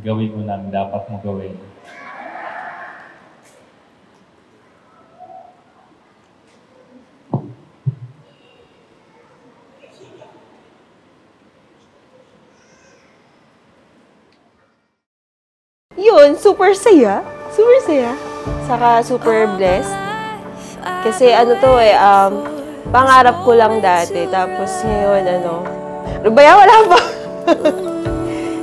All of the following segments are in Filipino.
gawin mo na ang dapat mo gawin. Yun, super saya. Super saya. Saka super blessed. Kasi ano to pangarap ko lang dati. Tapos ngayon, Rubaya, wala pa.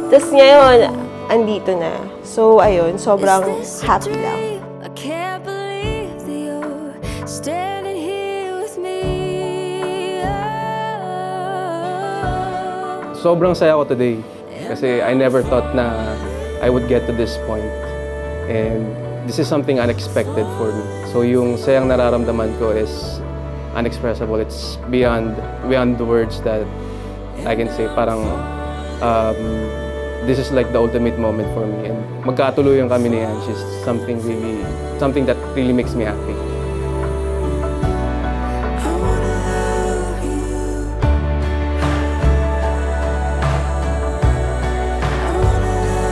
Tapos ngayon, andito na. So, ayun, sobrang happy lang. I can't believe that you're standing here with me. Sobrang saya ko today. Kasi I never thought na I would get to this point. And this is something unexpected for me. So yung sayang nararamdaman ko is unexpressible. It's beyond the words that I can say. Parang this is like the ultimate moment for me. And magkatuluyan kami ni Ange is something that really makes me happy.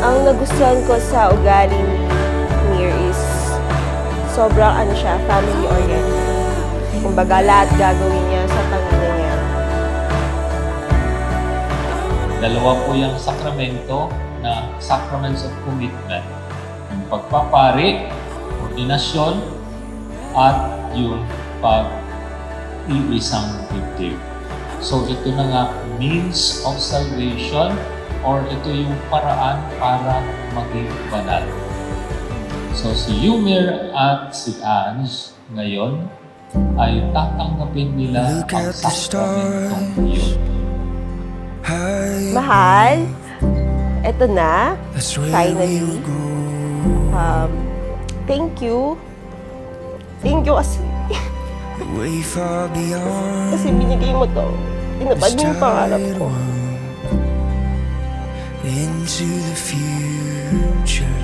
Ang nagustuhan ko sa ugali ni Mir is sobrang siya, family-oriented. Kumbaga, lahat gagawin niya sa pamilya niya. Dalawa po yung sakramento na sacraments of commitment. Yung pagpapari, ordinasyon, at yung pag-iisang dibdib. So ito na nga, means of salvation, or ito yung paraan para maging banal. So si Yumir at si Ange ngayon ay tatanggapin nila ang sakramentong iyon. Mahal, eto na, finally. Thank you. Thank you kasi. Kasi binigay mo to. Tinapad mo yung pangarap ko. Into the future.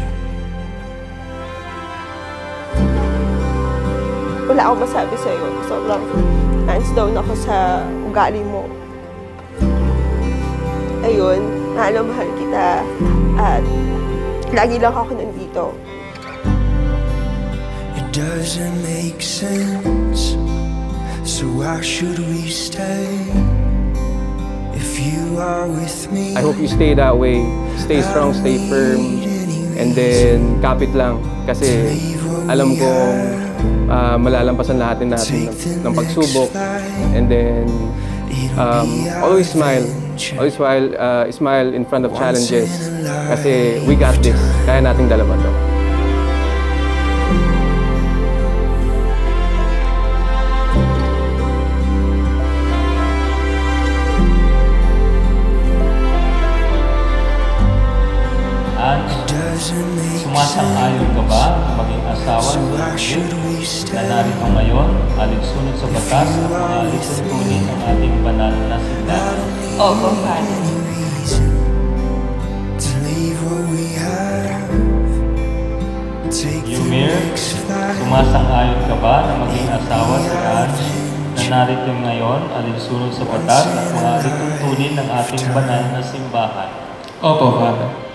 Wala akong masabi sa'yo. Sobrang hands down ako sa ugali mo. Ayun, mahal na mahal kita. At lagi lang ako nandito. It doesn't make sense. So why should we stay? You are with me. I hope you stay that way. Stay strong, stay firm, and then kapit lang. Kasi alam ko malalampasan natin ng pagsubok. And then always smile. Always smile in front of challenges. Kasi we got this. Kaya nating dalawa to. Sumasang-ayon ka ba na maging asawa ng Yumir na narito ngayon, alinsunod sa batas at mga alituntunin ng ating banal na simbahan? Opo, Father. Yumir, sumasang-ayon ka ba na maging asawa si Ange na narito ngayon, alinsunod sa batas at mga alituntunin ng ating banal na simbahan? Opo, Father.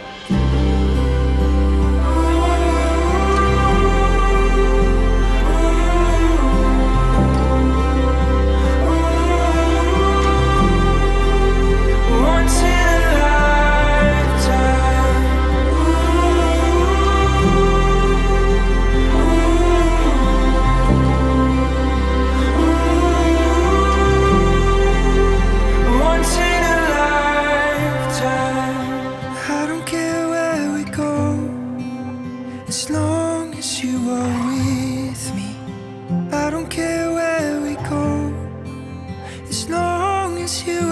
As long as you are with me, I don't care where we go. As long as you